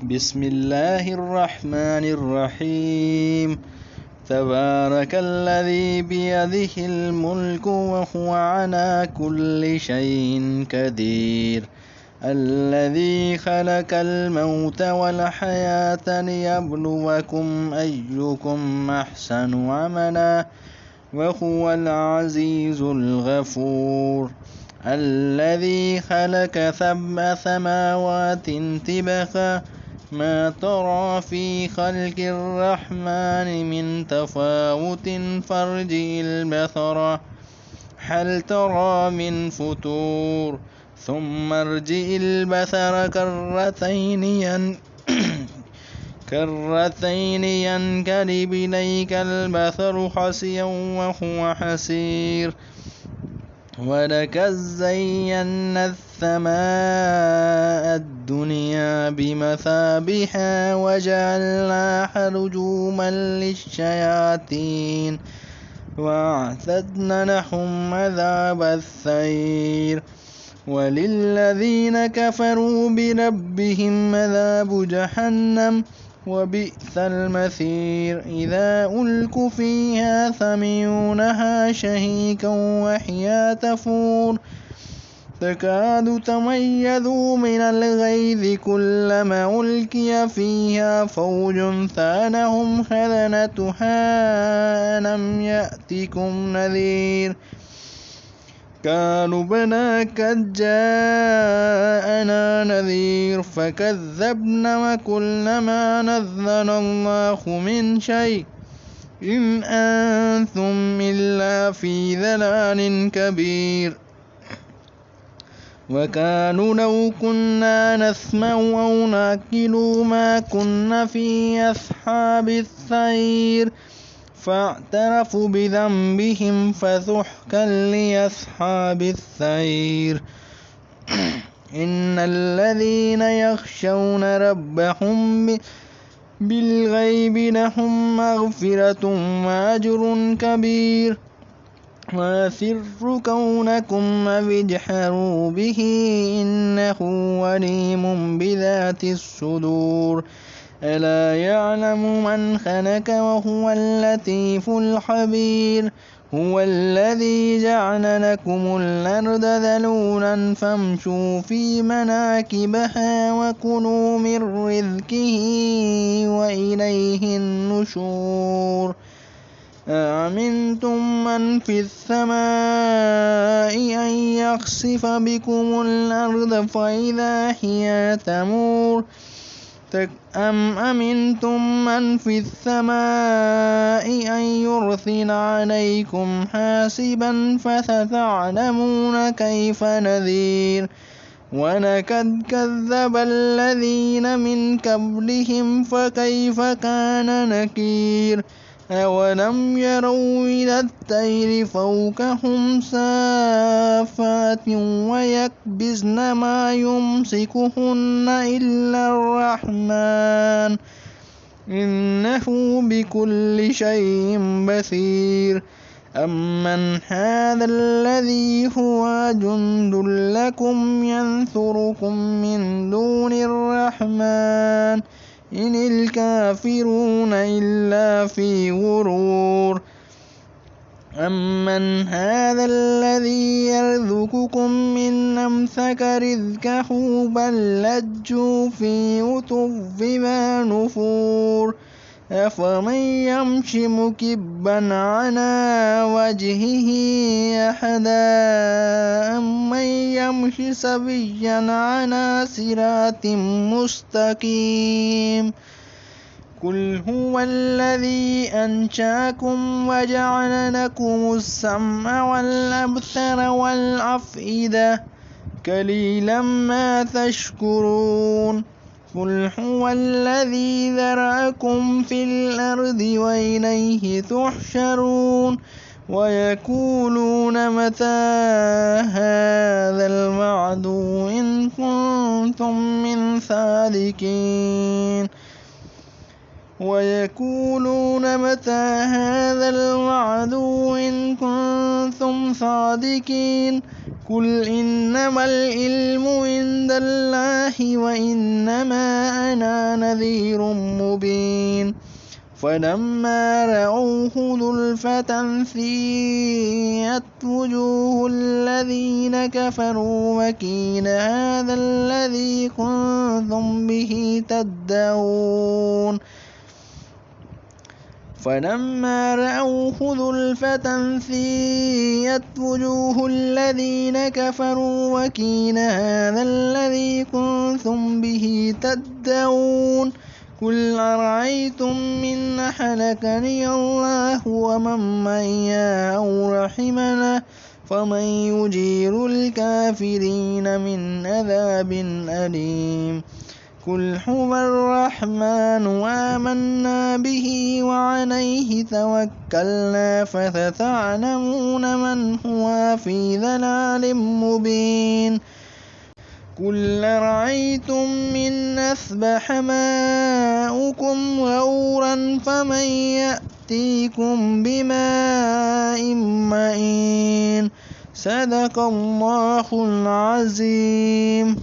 بسم الله الرحمن الرحيم. تبارك الذي بيده الملك وهو على كل شيء قدير، الذي خلق الموت والحياة ليبلوكم أيكم أحسن عملا وهو العزيز الغفور. الذي خلق 7 سماوات طباقا ما ترى في خلق الرحمن من تفاوت فارجع البصر هل ترى من فتور ثم ارجع البصر كرتين ينقلب إليك البصر خاسئا وهو حسير. ولقد زينا السماء الدنيا بمصابيح وجعلناها رجوما للشياطين وأعتدنا لهم عذاب السعير. وللذين كفروا بربهم عذاب جهنم وبئس المصير. إذا ألقوا فيها سمعونها شهيقا وهي تفور تكاد تميز من الغيظ كلما ألقي فيها فوج سألهم خزنتها ألم يأتكم نذير قالوا بلى قد جاءنا نذير فكذبنا وقلنا ما نزل الله من شيء إن أنتم إلا في ضلال كبير. وقالوا لو كنا نسمع أو نعقل ما كنا في أصحاب السعير فاعترفوا بذنبهم فسحقا لأصحاب السعير. إن الذين يخشون ربهم بالغيب لهم مغفرة وأجر كبير. وأسروا قولكم أو اجهروا به إنه عليم بذات الصدور. ألا يعلم من خلق وهو اللطيف الخبير. هو الذي جعل لكم الأرض ذلولا فامشوا في مناكبها وكلوا من رزقه وإليه النشور. أأمنتم من في السماء أن يخسف بكم الأرض فإذا هي تمور أم أمنتم من في السماء أن يرسل عليكم حاسبا فستعلمون كيف نذير. ولقد كذب الذين من قبلهم فكيف كان نكير. أولم يروا إلى الطير فوقهم صافات ويقبضن ما يمسكهن إلا الرحمن إنه بكل شيء بصير. أمن هذا الذي هو جند لكم ينصركم من دون الرحمن إن الكافرون إلا في غرور. أمن هذا الذي يرزقكم من أمسك رزقه بل لجوا في عتو ونفور. أفمن يمشي مكبا على وجهه أحدا أمن يمشي سويا على صراط مستقيم. قل هو الذي أنشأكم وجعل لكم السمع والأبصار والأفئدة قليلا ما تشكرون. قل هو الذي ذرأكم في الأرض وإليه تحشرون. ويقولون متى هذا الوعد إن كنتم من صادقين. ويقولون متى هذا الوعد إن كنتم صادقين. قل إنما العلم عند الله وإنما أنا نذير مبين فلما رأوه زلفة سيئت وجوه الذين كفروا وقيل هذا الذي كنتم به تدعون فلما رأوه زلفة سيئت وجوه الذين كفروا وقيل هذا الذي كنتم به تدعون قل أرأيتم من أهلكني الله ومن معي أو رحمنا فمن يجير الكافرين من عذاب أليم قل هو الرحمن آمنا به وعليه توكلنا فستعلمون من هو في ضلال مبين قل أرأيتم من أصبح ماؤكم غورا فمن يأتيكم بماء معين صدق الله العظيم.